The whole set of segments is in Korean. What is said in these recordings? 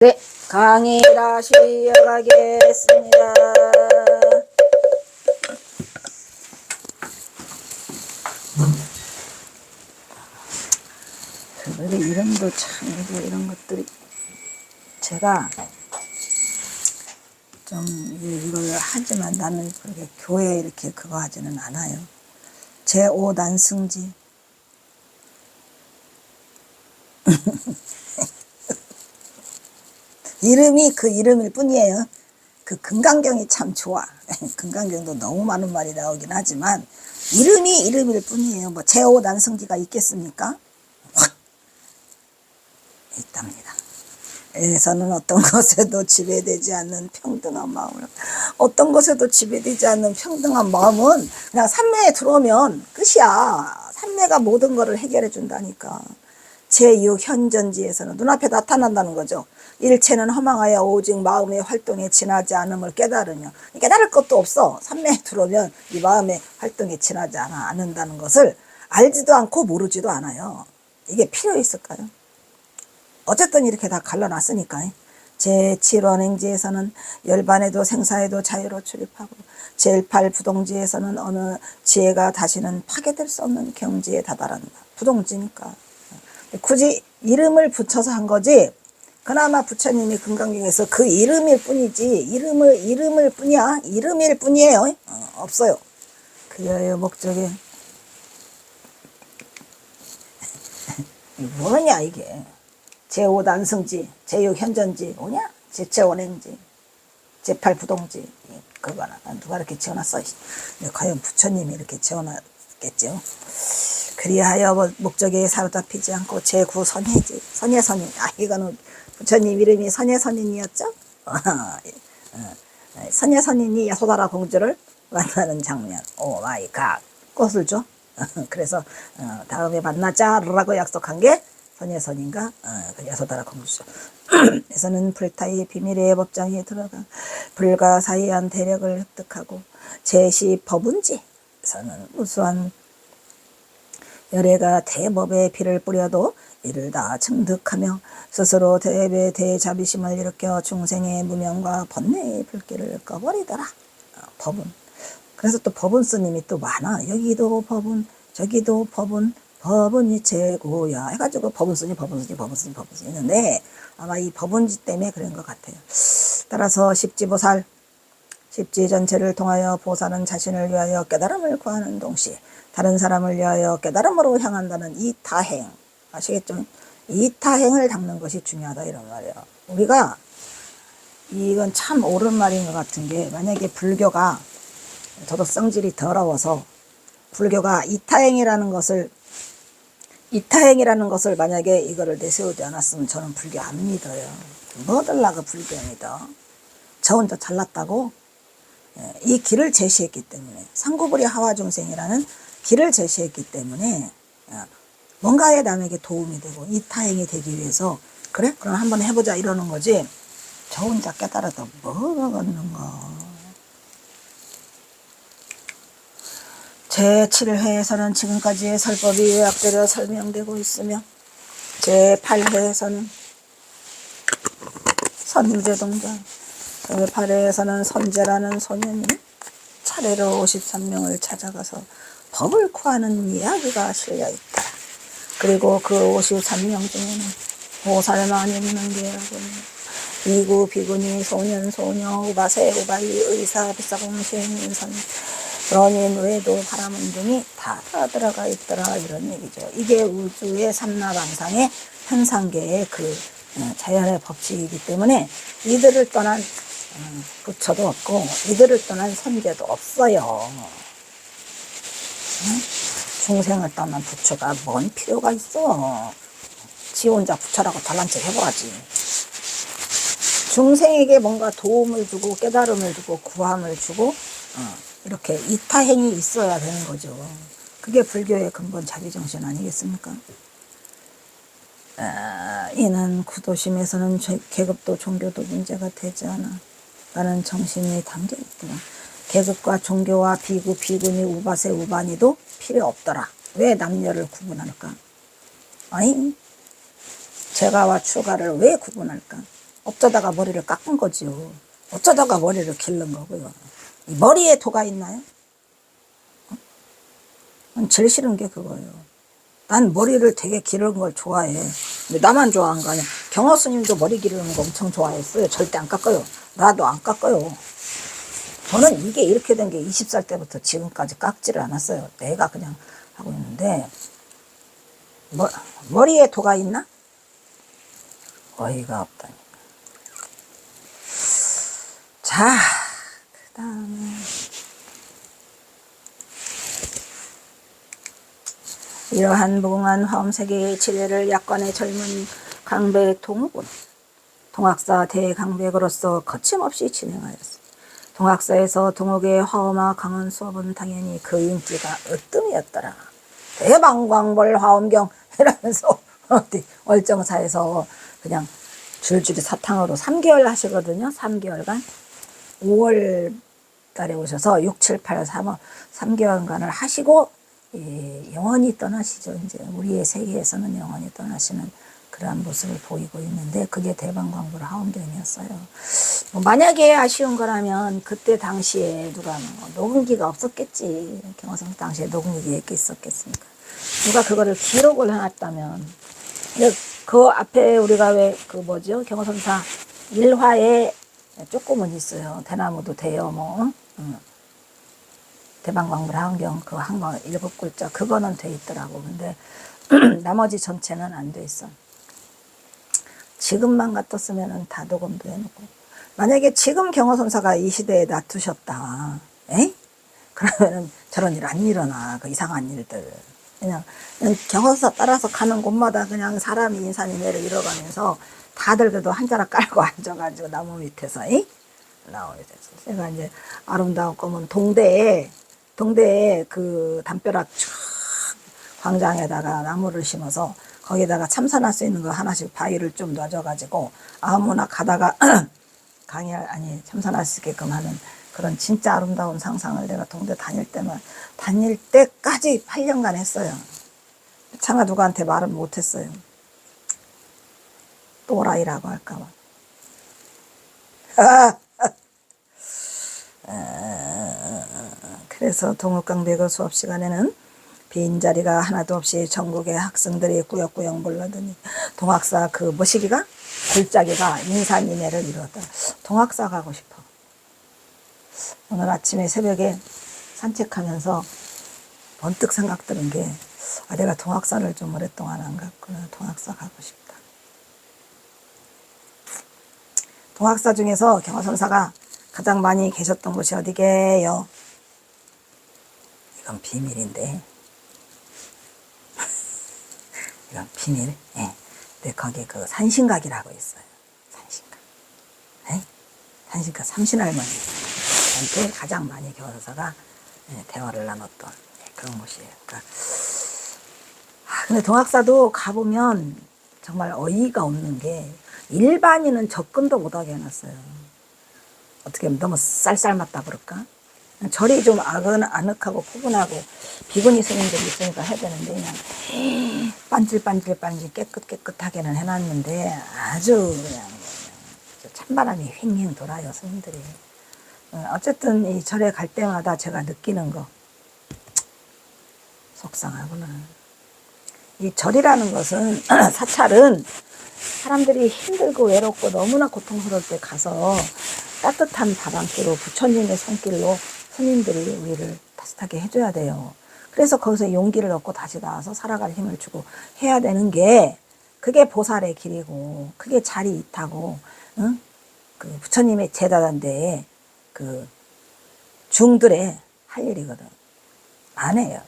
네, 강의 다시 이어가겠습니다. 그래도 이름도 참, 이런 것들이 제가 좀 이걸 하지만 나는 그렇게 교회 이렇게 그거 하지는 않아요. 제5난승지 이름이 그 이름일 뿐이에요. 그 금강경이 참 좋아. 금강경도 너무 많은 말이 나오긴 하지만 이름이 이름일 뿐이에요. 뭐 제5난승지가 있겠습니까? 있답니다. 에서는 어떤 것에도 지배되지 않는 평등한 마음을, 어떤 것에도 지배되지 않는 평등한 마음은 그냥 삼매에 들어오면 끝이야. 삼매가 모든 것을 해결해 준다니까. 제6현전지에서는 눈앞에 나타난다는 거죠. 일체는 허망하여 오직 마음의 활동에 지나지 않음을 깨달으며, 깨달을 것도 없어. 삼매에 들어오면 이 마음의 활동에 지나지 않는다는 것을 알지도 않고 모르지도 않아요. 이게 필요 있을까요? 어쨌든 이렇게 다 갈라놨으니까. 제7원행지에서는 열반에도 생사에도 자유로 출입하고, 제8부동지에서는 어느 지혜가 다시는 파괴될 수 없는 경지에 다다른다. 부동지니까. 굳이 이름을 붙여서 한 거지, 그나마 부처님이 금강경에서 그 이름일 뿐이지, 이름일 뿐이야. 이름일 뿐이에요. 없어요. 그여의 목적에. 뭐냐 이게. 제5난승지, 제6현전지 뭐냐? 제7원행지, 제8부동지. 그거나 누가 이렇게 지어놨어. 과연 부처님이 이렇게 지어놨겠죠. 그리하여 목적에 사로잡히지 않고 제9선해지, 선해선인. 이거는 부처님 이름이 선해선인이었죠. 선해선인이 야소다라 공주를 만나는 장면. 오 마이 갓. 꽃을 줘. 그래서 다음에 만나자라고 약속한 게 선예선인가? 그 야소다라 공주죠. 에서는 불타의 비밀의 법장에 들어가 불가사의한 대력을 획득하고 제시 법운지에서는 우수한 열애가 대법에 비를 뿌려도 이를 다 증득하며 스스로 대배 대자비심을 일으켜 중생의 무명과 번뇌의 불길을 꺼버리더라. 법운. 그래서 또 법운 스님이 또 많아. 여기도 법운, 저기도 법운, 법운이 최고야 해가지고 법운스님 있는데 아마 이 법운지 때문에 그런 것 같아요. 따라서 십지보살, 십지 전체를 통하여 보살은 자신을 위하여 깨달음을 구하는 동시에 다른 사람을 위하여 깨달음으로 향한다는 이타행, 아시겠죠? 이타행을 닦는 것이 중요하다 이런 말이에요. 우리가 이건 참 옳은 말인 것 같은 게, 만약에 불교가 저도 성질이 더러워서 불교가 이타행이라는 것을 만약에 이거를 내세우지 않았으면 저는 불교 안 믿어요. 뭐들라고 불교 믿어? 저 혼자 잘났다고? 이 길을 제시했기 때문에, 상구불이 하와중생이라는 길을 제시했기 때문에 뭔가에 남에게 도움이 되고 이타행이 되기 위해서 그래? 그럼 한번 해보자 이러는 거지, 저 혼자 깨달아도 뭐가 걷는가. 제7회에서는 지금까지의 설법이 요약되어 설명되고 있으며, 제8회에서는 선제동자, 제8회에서는 선제라는 소년이 차례로 53명을 찾아가서 법을 구하는 이야기가 실려있다. 그리고 그 53명 중에는 보살만 있는 게라고, 비구, 비구니, 소년, 소녀, 우바세, 우발리, 의사, 비사공신, 인선, 그러니 외도 바라문 등이 다 들어가 있더라 이런 얘기죠. 이게 우주의 삼라방상의 현상계의 그 자연의 법칙이기 때문에 이들을 떠난 부처도 없고 이들을 떠난 선제도 없어요. 중생을 떠난 부처가 뭔 필요가 있어. 지 혼자 부처라고 잘난 척 해봐야지. 중생에게 뭔가 도움을 주고 깨달음을 주고 구함을 주고 이렇게 이타행이 있어야 되는 거죠. 그게 불교의 근본 자비정신 아니겠습니까? 이는 구도심에서는 계급도 종교도 문제가 되지 않아 라는 정신이 담겨있더라. 계급과 종교와 비구, 비구니, 우바세, 우바니도 필요 없더라. 왜 남녀를 구분할까? 아니, 제가와 추가를 왜 구분할까? 어쩌다가 머리를 깎은 거지요. 어쩌다가 머리를 기른 거고요. 이 머리에 도가 있나요? 제일 싫은 게 그거예요. 난 머리를 되게 기르는 걸 좋아해. 근데 나만 좋아한 거 아니야. 경호 스님도 머리 기르는 거 엄청 좋아했어요. 절대 안 깎아요. 나도 안 깎아요. 저는 이게 이렇게 된 게 20살 때부터 지금까지 깎지를 않았어요. 내가 그냥 하고 있는데, 머리에 도가 있나? 어이가 없다니. 자, 그 다음에. 이러한 무궁한 화엄세계의 지례를 약관의 젊은 강배 동욱은 동학사 대강백으로서 거침없이 진행하였습니다. 동학사에서 동욱의 화엄화 강원 수업은 당연히 그 인기가 으뜸이었더라. 대방광벌 화엄경 이러면서 월정사에서 그냥 줄줄이 사탕으로 3개월 하시거든요. 3개월간. 5월 달에 오셔서 6, 7, 8, 3개월간을 하시고 영원히 떠나시죠. 이제 우리의 세계에서는 영원히 떠나시는 그러한 모습을 보이고 있는데 그게 대방광불 화엄경이었어요. 만약에 아쉬운 거라면 그때 당시에 누가 녹음기가 없었겠지. 경화성 당시에 녹음기가 있었겠습니까? 누가 그거를 기록을 해놨다면 그 앞에 우리가 왜 그 뭐죠? 경화성사 1화에 조금은 있어요. 대나무도 돼요. 뭐 대방광불 화엄경 그 한번 7글자 그거는 돼 있더라고. 근데 나머지 전체는 안 돼 있어. 지금만 같았으면 다 녹음도 해놓고. 만약에 지금 경호선사가 이 시대에 놔두셨다. 에이? 그러면은 저런 일 안 일어나. 그 이상한 일들. 그냥 경호선사 따라서 가는 곳마다 그냥 사람이 인산인해를 잃어가면서 다들 그래도 한 자락 깔고 앉아가지고 나무 밑에서, 에이? 나무 밑에서. 제가 이제 아름다운 검은 동대에 그 담벼락 쫙 광장에다가 나무를 심어서 거기다가 참선할 수 있는 거 하나씩 바위를 좀 놔줘가지고 아무나 가다가 참선할 수 있게끔 하는 그런 진짜 아름다운 상상을 내가 동대 다닐 때까지 8년간 했어요. 차마 누구한테 말은 못했어요. 또라이라고 할까봐. 그래서 동욱강백의 수업 시간에는 빈자리가 하나도 없이 전국의 학생들이 꾸역꾸역 몰려드니 동학사 그 뭐시기가 골짜기가 인산인해를 이루었다. 동학사 가고 싶어. 오늘 아침에 새벽에 산책하면서 번뜩 생각 드는 게 내가 동학사를 좀 오랫동안 안 갔구나. 동학사 가고 싶다. 동학사 중에서 경화선사가 가장 많이 계셨던 곳이 어디게요? 이건 비밀인데. 이건 비밀. 예. 근데 거기 그 산신각이라고 있어요. 산신각. 예? 산신각 삼신할머니한테 가장 많이 경화선사가 대화를 나눴던 그런 곳이에요. 그러니까 근데 동학사도 가보면 정말 어이가 없는 게 일반인은 접근도 못하게 해놨어요. 어떻게 보면 너무 쌀쌀맞다 그럴까? 절이 좀 아늑하고 포근하고 비구니 스님들이 있으니까 해야 되는데 그냥 반질반질 깨끗하게는 해놨는데 아주 그냥 찬바람이 휑휑 돌아요 스님들이. 어쨌든 이 절에 갈 때마다 제가 느끼는 거 속상하구나. 이 절이라는 것은 사찰은 사람들이 힘들고 외롭고 너무나 고통스러울 때 가서 따뜻한 밥한끼로 부처님의 손길로 스님들이 우리를 따뜻하게 해줘야 돼요. 그래서 거기서 용기를 얻고 다시 나와서 살아갈 힘을 주고 해야 되는 게 그게 보살의 길이고 그게 자리 있다고 응? 그 부처님의 제자단데 그 중들의 할 일이거든. 안 해요.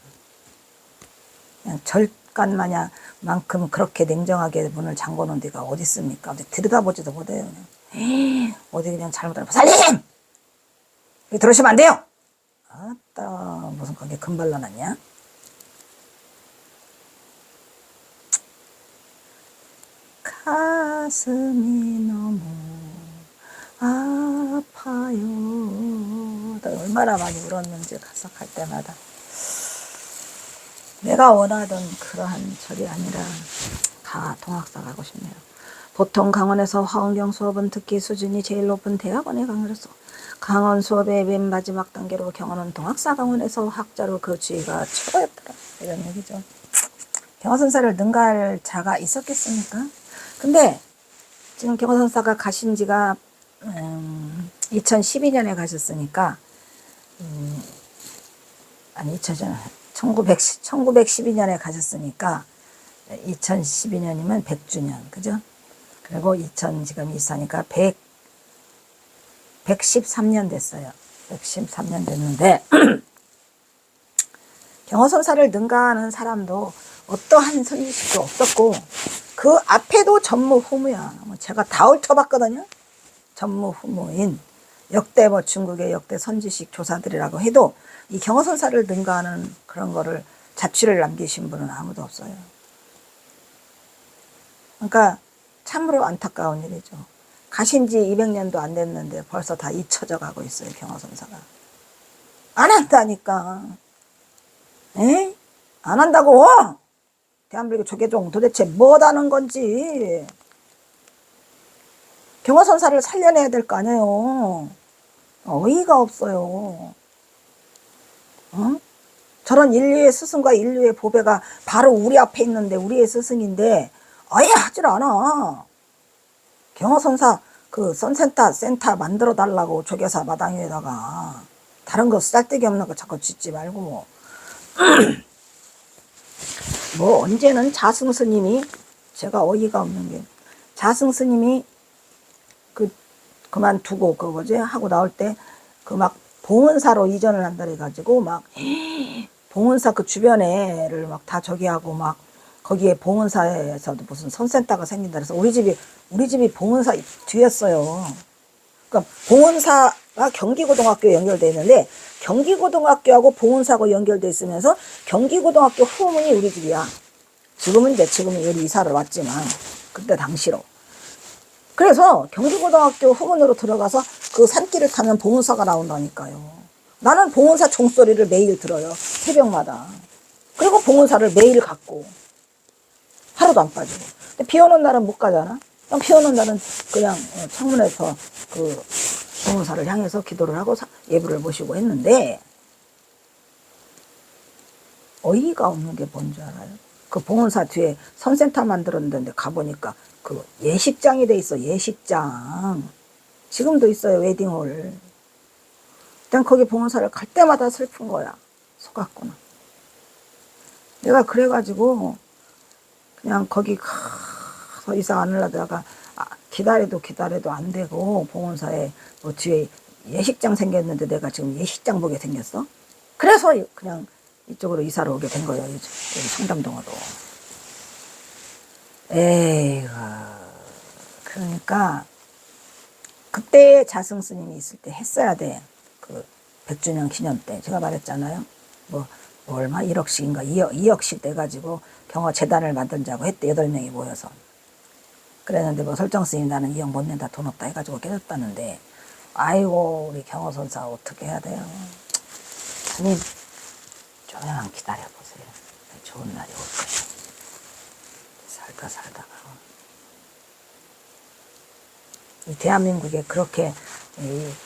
그냥 절간마냥만큼 그렇게 냉정하게 문을 잠궈놓은 데가 어디 있습니까? 어디 들여다보지도 못해요. 그냥. 어디 그냥 잘못하면 보살님! 여기 들어오시면 안 돼요! 아따 무슨 거기에 금발라 놨냐? 가슴이 너무 아파요. 나 얼마나 많이 울었는지 가서 갈 때마다. 내가 원하던 그러한 절이 아니라 다 동학사 가고 싶네요. 보통 강원에서 화엄경 수업은 특히 수준이 제일 높은 대학원에 강의했어. 강원 수업의 맨 마지막 단계로 경원은 동학사 강원에서 학자로 그 지위가 최고였더라. 이런 얘기죠. 경화선사를 능가할 자가 있었겠습니까? 근데 지금 경화선사가 가신 지가 2012년에 가셨으니까 아니 1912년에 가셨으니까 2012년이면 100주년 그죠? 그리고 2000 지금 있으니까 113년 됐어요. 113년 됐는데 경허선사를 능가하는 사람도 어떠한 선지식도 없었고 그 앞에도 전무후무야. 제가 다 훑어봤거든요. 전무후무인 역대 중국의 역대 선지식 조사들이라고 해도 이 경허선사를 능가하는 그런 거를 자취를 남기신 분은 아무도 없어요. 그러니까 참으로 안타까운 일이죠. 가신 지 200년도 안 됐는데 벌써 다 잊혀져 가고 있어요. 경허선사가. 안 한다니까. 에? 안 한다고? 대한민국 조계종 도대체 뭐하는 건지. 경허선사를 살려내야 될 거 아니에요. 어이가 없어요. 어? 저런 인류의 스승과 인류의 보배가 바로 우리 앞에 있는데 우리의 스승인데 아예 하질 않아. 경허선사 그 센터 만들어 달라고 조계사 마당 위에다가 다른 거 쓸데기 없는 거 자꾸 짓지 말고 뭐 언제는 자승스님이 제가 어이가 없는 게 자승스님이 그만두고 그 뭐지 하고 나올 때 그 막 봉은사로 이전을 한다 해가지고 막 봉은사 그 주변에를 막 다 저기 하고 막 거기에 봉은사에서도 무슨 선센터가 생긴다 그래서 우리 집이 봉은사 뒤였어요. 그러니까 봉은사가 경기고등학교에 연결되어 있는데 경기고등학교하고 봉은사하고 연결되어 있으면서 경기고등학교 후문이 우리 집이야. 지금은 여기 이사를 왔지만 그때 당시로. 그래서 경기고등학교 후문으로 들어가서 그 산길을 타면 봉은사가 나온다니까요. 나는 봉은사 종소리를 매일 들어요. 새벽마다. 그리고 봉은사를 매일 갖고 하루도 안 빠지고. 근데 비 오는 날은 못 가잖아. 비 오는 날은 그냥 창문에서 그 봉은사를 향해서 기도를 하고 예불을 모시고 했는데 어이가 없는 게 뭔지 알아요? 그 봉은사 뒤에 선센터 만들었는데 가보니까 그 예식장이 돼 있어. 예식장. 지금도 있어요. 웨딩홀. 일단 거기 봉은사를 갈 때마다 슬픈 거야. 속았구나. 내가 그래가지고 그냥 거기 가서 이사 안 하려다가 기다려도 안 되고 봉은사에 뭐 뒤에 예식장 생겼는데 내가 지금 예식장 보게 생겼어. 그래서 그냥 이쪽으로 이사를 오게 된 거예요. 여기 청담동으로. 에이구. 그러니까 그때 자승스님이 있을 때 했어야 돼. 그 100주년 기념 때 제가 말했잖아요. 뭐 얼마 1억씩인가 2억씩 돼가지고 경허 재단을 만들자고 했대. 8명이 모여서. 그랬는데 뭐 설정스님 나는 2억 못 낸다 돈 없다 해가지고 깨졌다는데 아이고 우리 경허선사 어떻게 해야 돼요. 스님 조금만 기다려보세요. 좋은 날이 올 거예요. 살다가 이 대한민국에 그렇게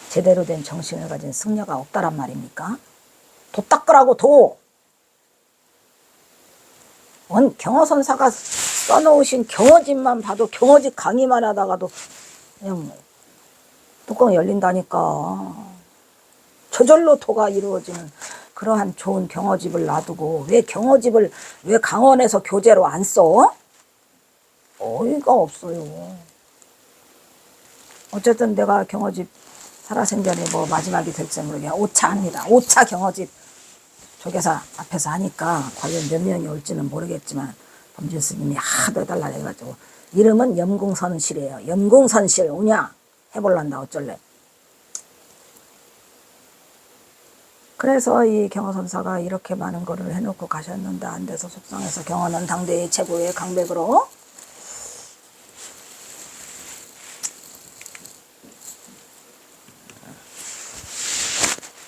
제대로 된 정신을 가진 승려가 없다란 말입니까? 도 닦으라고 도! 경허선사가 써놓으신 경허집만 봐도 경허집 강의만 하다가도 그냥 뚜껑이 열린다니까. 저절로 도가 이루어지는 그러한 좋은 경허집을 놔두고 왜 강원에서 교재로 안 써? 어이가 없어요. 어쨌든 내가 경허집 살아생전에 뭐 마지막이 될지 모르게 5차 합니다. 5차 경허집 조계사 앞에서 하니까 과연 몇 명이 올지는 모르겠지만 범진 스님이 하도 해달라 해가지고 이름은 염궁선실이에요. 염궁선실 오냐? 해볼란다 어쩔래. 그래서 이 경허선사가 이렇게 많은 거를 해놓고 가셨는데 안 돼서 속상해서 경허는 당대의 최고의 강백으로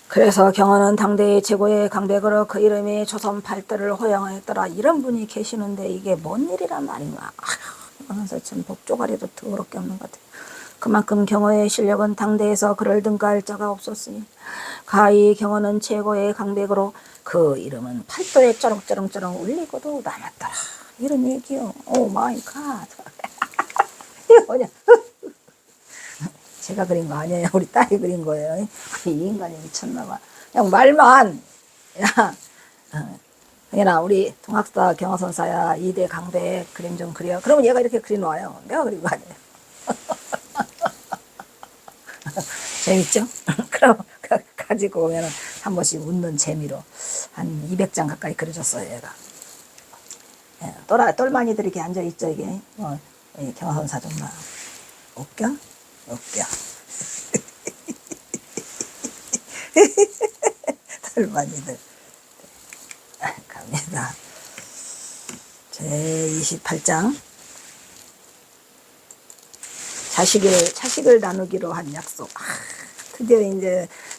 그래서 경허는 당대의 최고의 강백으로 그 이름이 조선 팔도를 호영하였더라. 이런 분이 계시는데 이게 뭔 일이란 말인가. 하면서 참 복조가리도 더럽게 없는 것 같아요. 그만큼 경호의 실력은 당대에서 그를 등가할 자가 없었으니 가히 경호는 최고의 강백으로 그 이름은 팔도에 쩌렁쩌렁쩌렁 울리고도 남았더라. 이런 얘기요. 오 마이 갓. 이게 뭐냐. 제가 그린 거 아니에요. 우리 딸이 그린 거예요. 이 인간이 미쳤나봐. 그냥 말만. 야, 나 우리 동학사 경호선사야 2대 강백 그림 좀 그려. 그러면 얘가 이렇게 그려놔요. 내가 그린 거 아니에요. 재밌죠? 그럼 가지고 오면 한 번씩 웃는 재미로 한 200장 가까이 그려줬어요. 얘가. 예, 똘마니들 이렇게 앉아있죠. 이게 경호선사 정말 웃겨? 웃겨. 똘마니들 갑니다. 제28장 자식을 나누기로 한 약속.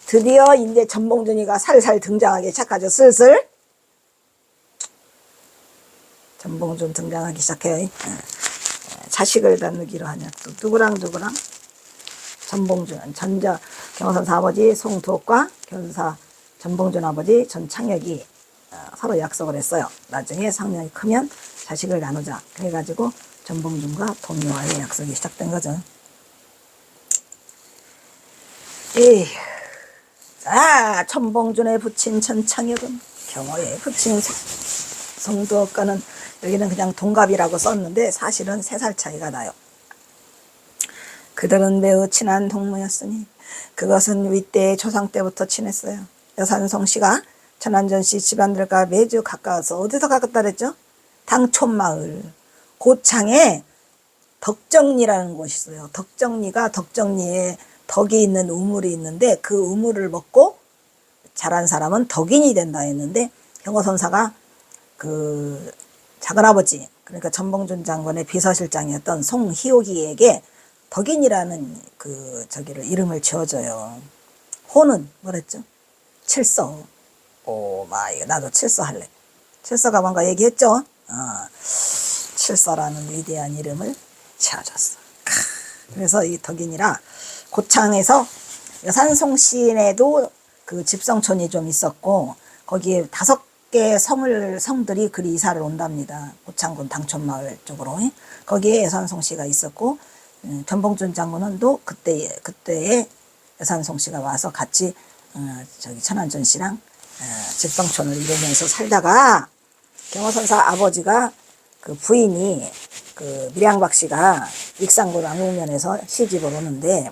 드디어 이제 전봉준이가 살살 등장하기 시작하죠. 슬슬 전봉준 등장하기 시작해요. 자식을 나누기로 한 약속. 누구랑 전봉준, 전자 경호선사 아버지 송두옥과 견사 전봉준 아버지 전창혁이 서로 약속을 했어요. 나중에 상명이 크면 자식을 나누자. 그래가지고 전봉준과 동료와의 약속이 시작된 거죠. 자, 전봉준의 부친 전창혁은 경호의 부친 송두옥과는 여기는 그냥 동갑이라고 썼는데 사실은 3살 차이가 나요. 그들은 매우 친한 동무였으니 그것은 윗대의 조상 때부터 친했어요. 여산송 씨가 천안전 씨 집안들과 매주 가까워서 어디서 가깝다 그랬죠? 당촌마을 고창에 덕정리라는 곳이 있어요. 덕정리에 덕이 있는 우물이 있는데 그 우물을 먹고 자란 사람은 덕인이 된다 했는데 경호선사가 그 작은아버지 그러니까 전봉준 장군의 비서실장이었던 송희옥이에게 덕인이라는 그 저기를 이름을 지어줘요. 호는 뭐랬죠? 칠서. 오 마이 나도 칠서 할래. 칠서가 뭔가 얘기했죠? 칠서라는 위대한 이름을 지어줬어. 그래서 이 덕인이라 고창에서 여산송 시내도 그 집성촌이 좀 있었고 거기에 5개 성들이 그리 이사를 온답니다. 고창군 당촌마을 쪽으로. 거기에 여산송 씨가 있었고 전봉준 장군은 또 그때에 여산송 씨가 와서 같이 저기 천안전 씨랑 집성촌을 이루면서 살다가 경호선사 아버지가 그 부인이 그 밀양박 씨가 익산군 왕국면에서 시집을 오는데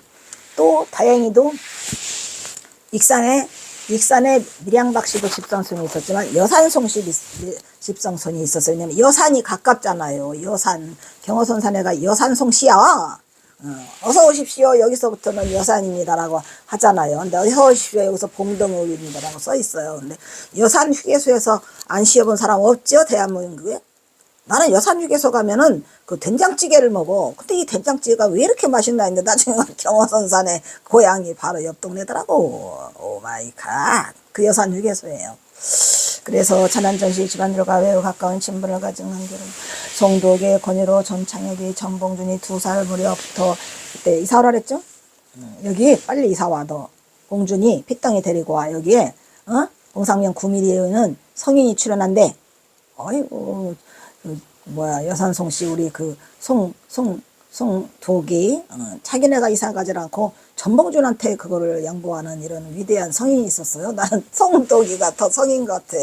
또 다행히도 익산에 밀양박 씨도 집성촌이 있었지만 여산송 씨 집성촌이 있었어요. 왜냐면 여산이 가깝잖아요. 여산 경호선사네가 여산송 씨야. 어서 오십시오. 여기서부터는 여산입니다라고 하잖아요. 근데 어서 오십시오. 여기서 봉동읍입니다라고 써 있어요. 근데 여산 휴게소에서 안 쉬어본 사람 없죠? 대한민국에? 나는 여산 휴게소 가면은 그 된장찌개를 먹어. 근데 이 된장찌개가 왜 이렇게 맛있나 했는데 나중에 경호선사네 고향이 바로 옆 동네더라고. 오 마이 갓. 그 여산 휴게소예요. 그래서 천안전시 집안들과 매우 가까운 친분을 가진 관계로 송두옥의 권유로 전창혁이 전봉준이 2살 무렵부터 그때 이사 오라 그랬죠? 여기 빨리 이사 와. 너 봉준이 피덩이 데리고 와. 여기에 봉상면 9mm에는 성인이 출연한대. 어이구 여산송 씨 우리 그 송두옥이 자기네가 이사 가지 않고 전봉준한테 그거를 양보하는 이런 위대한 성인이 있었어요. 나는 송두옥이가 더 성인 같아.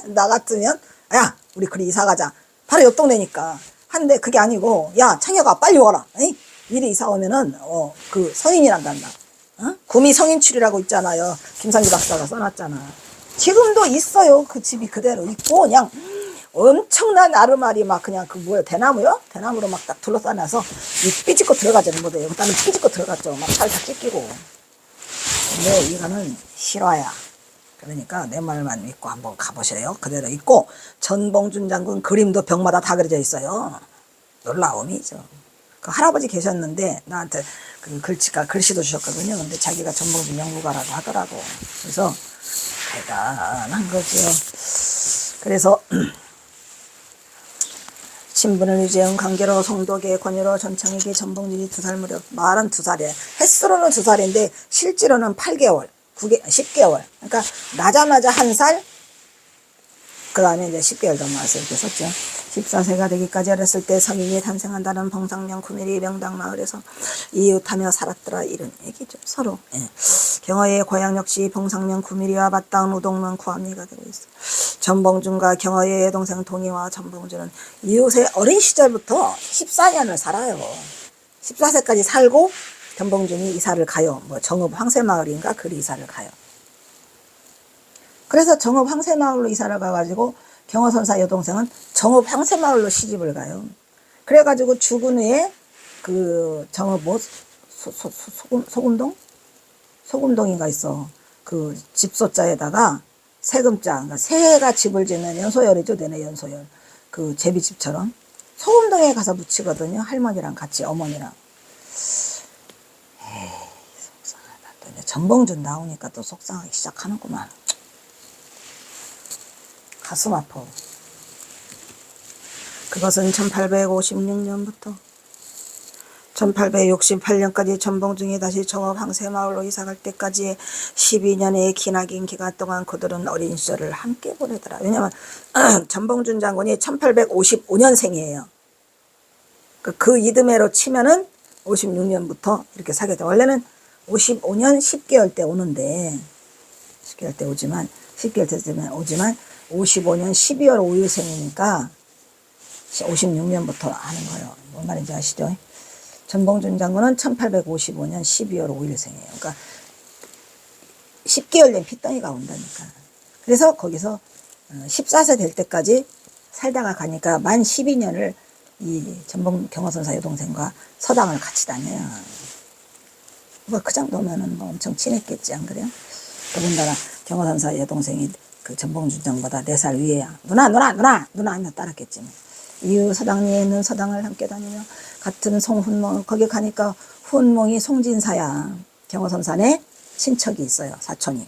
나 같으면 야 우리 그리 이사 가자. 바로 옆 동네니까. 한데 그게 아니고 야 창혁아 빨리 와라. 에이? 미리 이사 오면은 그 성인이란단다. 구미 성인출이라고 있잖아요. 김상기 박사가 써놨잖아. 지금도 있어요. 그 집이 그대로 있고 그냥 엄청난 아르마리 막 그냥 그 대나무요? 대나무로 막 딱 둘러싸놔서 이 삐집고 들어가지는 못해요. 나는 삐집고 들어갔죠. 막 살짝 찢기고. 근데 이거는 실화야. 그러니까 내 말만 믿고 한번 가보세요. 그대로 있고 전봉준 장군 그림도 벽마다 다 그려져 있어요. 놀라움이죠. 그 할아버지 계셨는데 나한테 그 글씨도 주셨거든요. 근데 자기가 전봉준 연구가라고 하더라고. 그래서 대단한 거죠. 그래서 신분을 유지한 관계로 송독의 권유로 전창에게 전봉준이 2살 무렵, 말은 2살이에요. 햇수로는 2살인데 실제로는 8개월, 10개월. 그러니까 나자마자 1살, 그 다음에 이제 10개월 넘어와서 이렇게 썼죠. 14세가 되기까지 어렸을 때 성인이 탄생한다는 봉상명 구밀이 명당 마을에서 이웃하며 살았더라. 이런 얘기죠. 서로. 예. 경허의 고향 역시 봉상명 구밀이와 맞닿은 우동면 구암리가 되고 있어. 전봉준과 경허의 동생 동희와 전봉준은 이웃의 어린 시절부터 14년을 살아요. 14세까지 살고 전봉준이 이사를 가요. 뭐 정읍 황새마을인가 그리 이사를 가요. 그래서 정읍 황새마을로 이사를 가가지고 경허선사 여동생은 정읍 황새마을로 시집을 가요. 그래가지고 죽은 후에 그 정읍 뭐 소금동? 소금동인가 있어. 그 집소자에다가 세금자, 그러니까 새해가 집을 짓는 연소열이죠. 내내 연소열. 그 제비집처럼. 소금동에 가서 묻히거든요. 할머니랑 같이, 어머니랑. 에이, 속상하다. 또 이제 전봉준 나오니까 또 속상하기 시작하는구만. 가슴 아파. 그것은 1856년부터 1868년까지 전봉준이 다시 정읍 황새마을로 이사갈 때까지 12년의 기나긴 기간 동안 그들은 어린 시절을 함께 보내더라. 왜냐면 전봉준 장군이 1855년생이에요. 그 이듬해로 치면은 56년부터 이렇게 사게 돼. 원래는 55년 10개월 때 오는데 10개월 때 오지만 10개월 때쯤에 오지만 55년 12월 5일생이니까 56년부터 하는 거예요. 뭔 말인지 아시죠? 전봉준 장군은 1855년 12월 5일생이에요. 그러니까 10개월 된 핏덩이가 온다니까. 그래서 거기서 14세 될 때까지 살다가 가니까 만 12년을 이 경허선사 여동생과 서당을 같이 다녀요. 뭐 그 정도면은 뭐 엄청 친했겠지, 안 그래요? 더군다나 경허선사 여동생이 그 전봉준 장보다 4살 위에야. 누나 하며 따랐겠지. 이웃 서당리에 있는 서당을 함께 다니며 같은 송훈몽, 거기 가니까 훈몽이 송진사야. 경허선산에 친척이 있어요. 사촌이.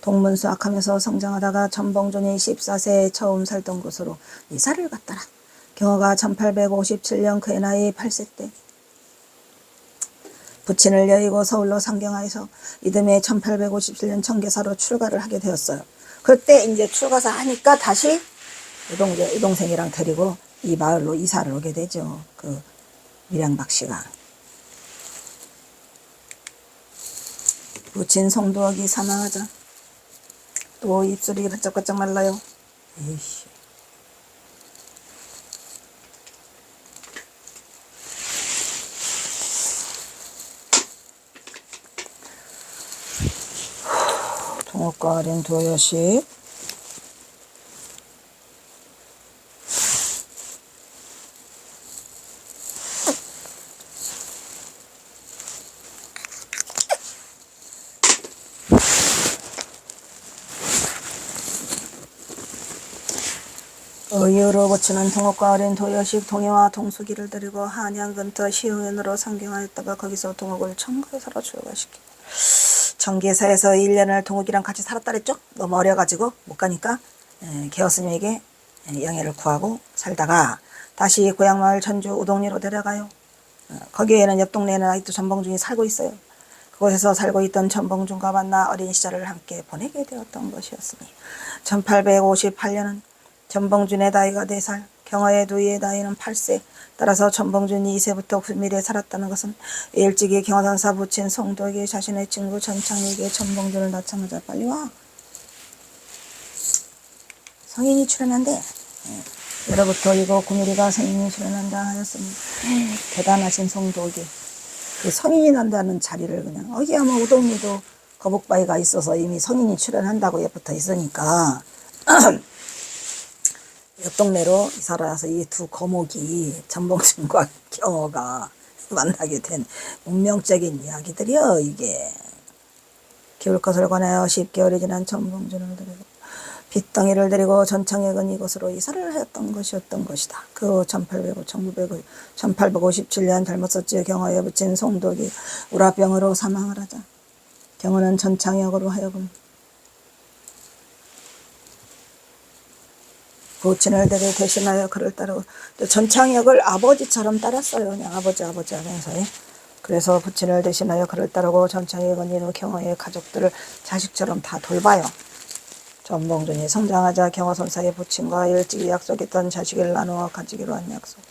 동문수학하면서 성장하다가 전봉준이 14세에 처음 살던 곳으로 이사를 갔더라. 경허가 1857년 그의 나이 8세 때 부친을 여의고 서울로 상경하여서 이듬해 1857년 청계사로 출가를 하게 되었어요. 그때 이제 출가사 하니까 다시 여동생이랑 데리고 이 마을로 이사를 오게 되죠. 그 밀양박 씨가. 부친 송두억이 사망하자 또 입술이 바짝바짝 말라요. 에이씨. 동옥과 어린 도여식 의유로 부치는 동옥과 어린 도여식 동해와 동숙이를 데리고 한양 근처 시흥현으로 상경하였다가 거기서 동옥을 청계사로 출가시키고 청계사에서 1년을 동욱이랑 같이 살았다 그랬죠? 너무 어려가지고 못 가니까 개어스님에게 영예를 구하고 살다가 다시 고향마을 전주 우동리로 데려가요. 거기에는 옆 동네에는 아직도 전봉준이 살고 있어요. 그곳에서 살고 있던 전봉준과 만나 어린 시절을 함께 보내게 되었던 것이었으니 1858년은 전봉준의 나이가 4살, 경허의 두이의 나이는 8세. 따라서 전봉준이 2세부터 구밀에 살았다는 것은 일찍이 경허선사 부친 송도에게 자신의 친구 전창에게 전봉준을 낳자마자 빨리 와. 성인이 출연한대. 예로부터 이거 구밀이가 성인이 출연한다 하였습니다. 대단하신 송도에게 그 성인이 난다는 자리를 그냥 여기야 뭐 우동리도 거북바위가 있어서 이미 성인이 출연한다고 옆부터 있으니까 옆 동네로 이사를 와서 이 두 거목이 전봉준과 경허가 만나게 된 운명적인 이야기들이요. 이게 키울 것을 권하여 10개월이 지난 전봉준을 데리고 빗덩이를 데리고 전창역은 이곳으로 이사를 하였던 것이었던 것이다. 그 1857년 젊었었지요. 경허에 붙인 송독이 우라병으로 사망을 하자 경허는 전창역으로 하여금 부친을 대신하여 그를 따르고 또 전창역을 아버지처럼 따랐어요. 그냥 아버지 하면서. 그래서 부친을 대신하여 그를 따르고 전창역은 이후 경화의 가족들을 자식처럼 다 돌봐요. 전봉준이 성장하자 경화선사의 부친과 일찍이 약속했던 자식을 나누어 가지기로 한 약속.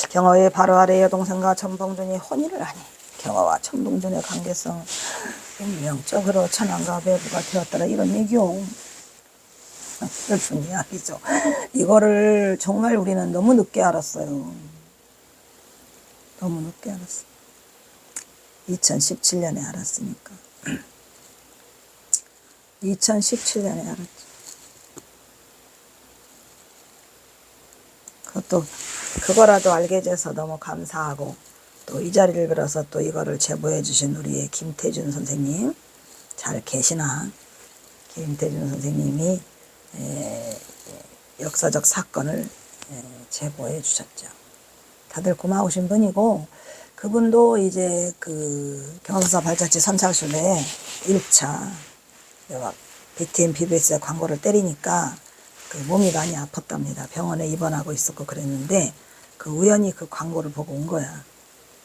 경화의 바로 아래 여동생과 전봉준이 혼인을 하니 경화와 전봉준의 관계성은 운명적으로 천황과 배부가 되었더라. 이런 얘기요. 슬픈 이야기죠. 이거를 정말 우리는 너무 늦게 알았어요. 너무 늦게 알았어. 2017년에 알았으니까. 2017년에 알았죠. 그것도 그거라도 알게 돼서 너무 감사하고 또 이 자리를 빌어서 또 이거를 제보해 주신 우리의 김태준 선생님 잘 계시나? 김태준 선생님이 역사적 사건을 제보해 주셨죠. 다들 고마우신 분이고 그분도 이제 그 경험사 발자취 선착순에 1차 BTN BBS의 광고를 때리니까 그 몸이 많이 아팠답니다. 병원에 입원하고 있었고 그랬는데 그 우연히 그 광고를 보고 온 거야.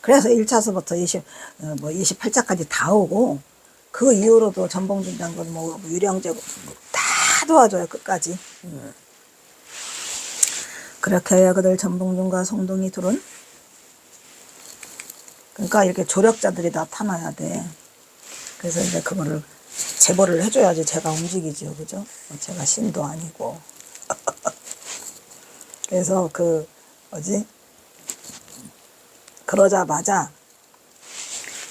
그래서 1차서부터 28차까지 다 오고 그 이후로도 전봉준 장군 뭐 유령제 다 도와줘요. 끝까지. 그렇게 해야 그들 전봉준과 송동이 둘은 그러니까 이렇게 조력자들이 나타나야 돼. 그래서 이제 그거를 제보를 해줘야지 제가 움직이죠. 그죠? 제가 신도 아니고. 그래서 그러자마자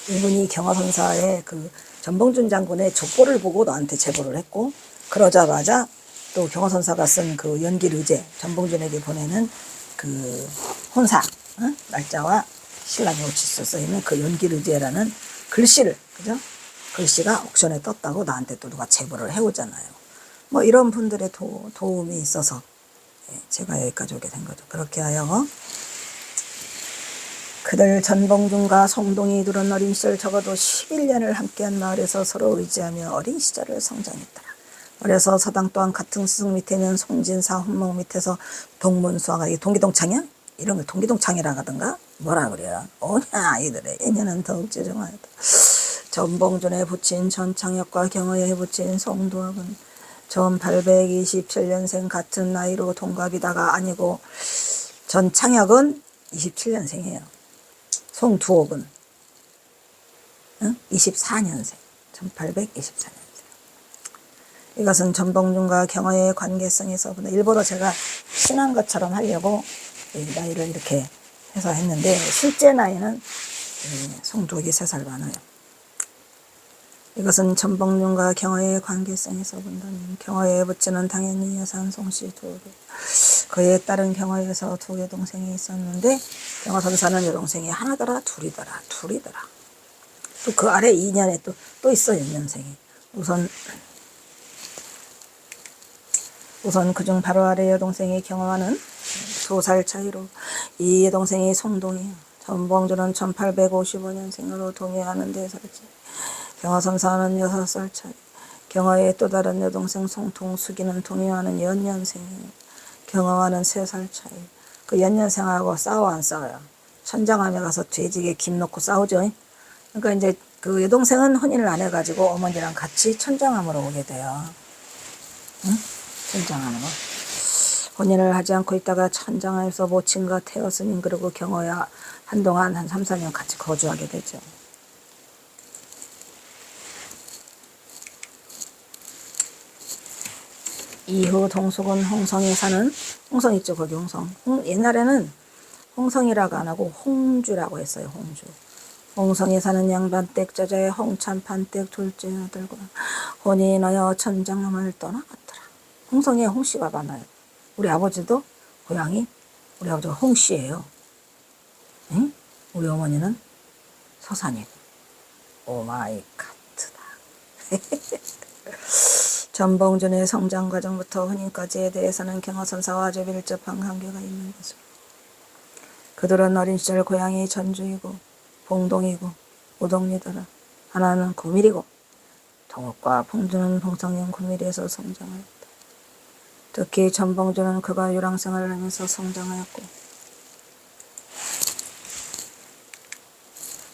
이분이 경화선사의 그 전봉준 장군의 족보를 보고 나한테 제보를 했고, 그러자마자 또 경화선사가 쓴 그 연길 의제, 전봉준에게 보내는 그 혼사, 날짜와 신랑이 오치수 써있는 그 연길 의제라는 글씨를, 그죠? 글씨가 옥션에 떴다고 나한테 또 누가 제보를 해오잖아요. 뭐 이런 분들의 도움이 있어서 제가 여기까지 오게 된 거죠. 그렇게 하여 그들 전봉준과 송동이 둘은 어린 시절 적어도 11년을 함께한 마을에서 서로 의지하며 어린 시절을 성장했더라. 어려서 서당 또한 같은 스승 밑에는 송진사 혼목 밑에서 동문수화가 동기동창이야? 이런 걸 동기동창이라 하던가? 뭐라 그래요? 오냐 아이들의 애년은 더욱 죄정하였다. 전봉준의 부친 전창혁과 경호의 부친 송두학은 1827년생 같은 나이로 동갑이다가 아니고 전창혁은 27년생이에요. 송두옥은 24년생, 1824년생. 이것은 전봉준과 경호의 관계성에서 일부러 제가 친한 것처럼 하려고 나이를 이렇게 해서 했는데 실제 나이는 송두옥이 3살 많아요. 이것은 전봉준과 경호의 관계성에서 본다면 경호의 부친은 당연히 여산 송씨 2개, 그에 따른 경호에서 2개 동생이 있었는데 경호선사는 여동생이 하나더라 둘이더라. 또 그 아래 2년에 또 있어 연년생이. 우선 그중 바로 아래 여동생이 경호와는 2살 차이로 이 여동생이 송동이에요. 전봉준은 1855년생으로 동해하는 4살 차이. 경화선사는 6살 차이. 경화의 또 다른 여동생 송동숙이는 동해하는 연년생이에요. 경화와는 3살 차이. 그 연년생하고 싸워 안 싸워요? 천장암에 가서 돼지게 김 넣고 싸우죠. 그러니까 이제 그 여동생은 혼인을 안 해가지고 어머니랑 같이 천장암으로 오게 돼요. 응? 천장암으로. 혼인을 하지 않고 있다가 천장암에서 모친과 태어스님 그리고 경호야 한동안 한 3, 4년 같이 거주하게 되죠. 이후 동숙은 홍성에 사는, 홍성 있죠 거기 홍성. 옛날에는 홍성이라고 안 하고 홍주라고 했어요. 홍주. 홍성에 사는 양반댁 저자의 홍찬판댁 둘째 아들과 혼인하여 천장암을 떠나갔더라. 홍성에 홍씨가 많아요. 우리 아버지도 고향이 우리 아버지가 홍씨예요. 응? 우리 어머니는 서산이고. 오마이 가트다. 전봉준의 성장 과정부터 혼인까지에 대해서는 경화선사와 아주 밀접한 관계가 있는 것으로 그들은 어린 시절 고향이 전주이고 봉동이고 우동리더라. 하나는 구밀이고 동욱과 봉준은 봉성현 구밀에서 성장하였다. 특히 전봉주는 그가 유랑생활을 하면서 성장하였고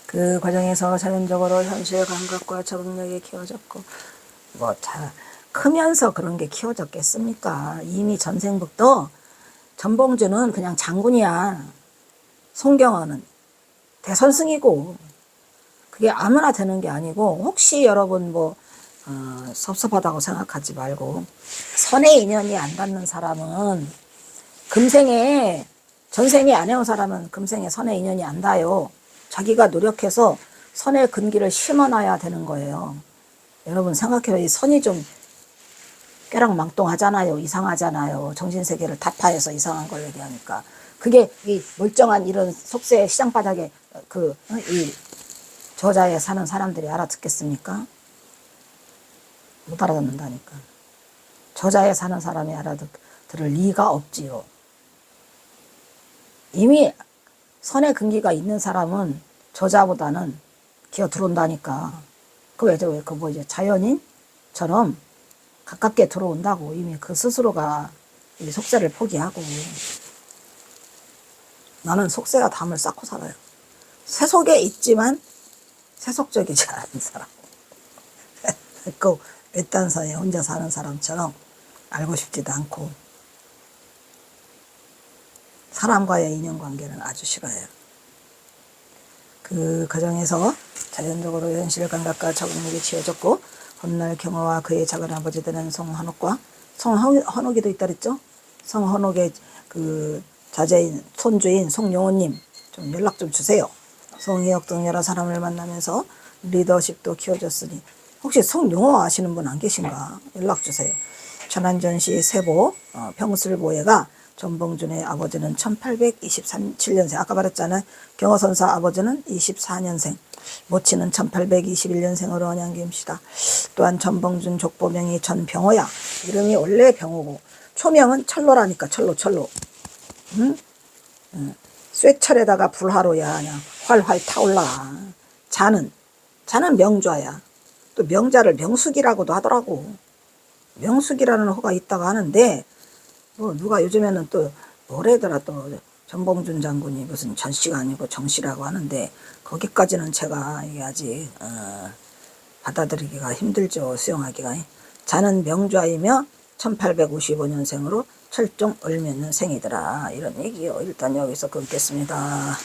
그 과정에서 자연적으로 현실 감각과 적응력이 키워졌고 크면서 그런 게 키워졌겠습니까? 이미 전생부터 전봉주는 그냥 장군이야. 송경화는 대선승이고 그게 아무나 되는 게 아니고 혹시 여러분 섭섭하다고 생각하지 말고 선의 인연이 안 닿는 사람은 금생에 전생에 안 해온 사람은 금생에 선의 인연이 안 닿아요. 자기가 노력해서 선의 근기를 심어놔야 되는 거예요. 여러분 생각해요. 이 선이 좀 깨락망동하잖아요. 이상하잖아요. 정신세계를 타파해서 이상한 걸 얘기하니까. 그게 이 멀쩡한 이런 속세 시장바닥에 이 저자에 사는 사람들이 알아듣겠습니까? 못 알아듣는다니까. 저자에 사는 사람이 알아들을 리가 없지요. 이미 선의 근기가 있는 사람은 저자보다는 기어 들어온다니까. 이제 자연인처럼 가깝게 들어온다고. 이미 그 스스로가 이 속세를 포기하고. 나는 속세가 담을 쌓고 살아요. 세속에 있지만 세속적이지 않은 사람. 그 외딴선에 혼자 사는 사람처럼 알고 싶지도 않고 사람과의 인연관계는 아주 싫어해요. 그 과정에서 자연적으로 현실 감각과 적응력이 지어졌고 훗날 경호와 그의 작은 아버지 되는 성헌옥과 성헌옥이도 있다 그랬죠? 성헌옥의 그 자제인 손주인 송용호님 좀 연락 좀 주세요. 송희혁 등 여러 사람을 만나면서 리더십도 키워줬으니 혹시 송용호 아시는 분 안 계신가? 연락 주세요. 천안전시 세보 병술보혜가 전봉준의 아버지는 1827년생 아까 말했잖아요. 경호선사 아버지는 24년생 모친은 1821년생으로 언양김씨다. 또한 전봉준 족보명이 전병호야. 이름이 원래 병호고 초명은 철로라니까 철로 응? 쇠철에다가 불화로야 그냥 활활 타올라. 자는 명좌야. 또 명자를 명숙이라고도 하더라고. 명숙이라는 호가 있다고 하는데 누가 요즘에는 또 뭐래더라 또 전봉준 장군이 무슨 전씨가 아니고 정씨라고 하는데 거기까지는 제가 이게 아직 받아들이기가 힘들죠. 수용하기가. 자는 명좌이며 1855년생으로 철종 을묘년생이더라. 이런 얘기요. 일단 여기서 끊겠습니다.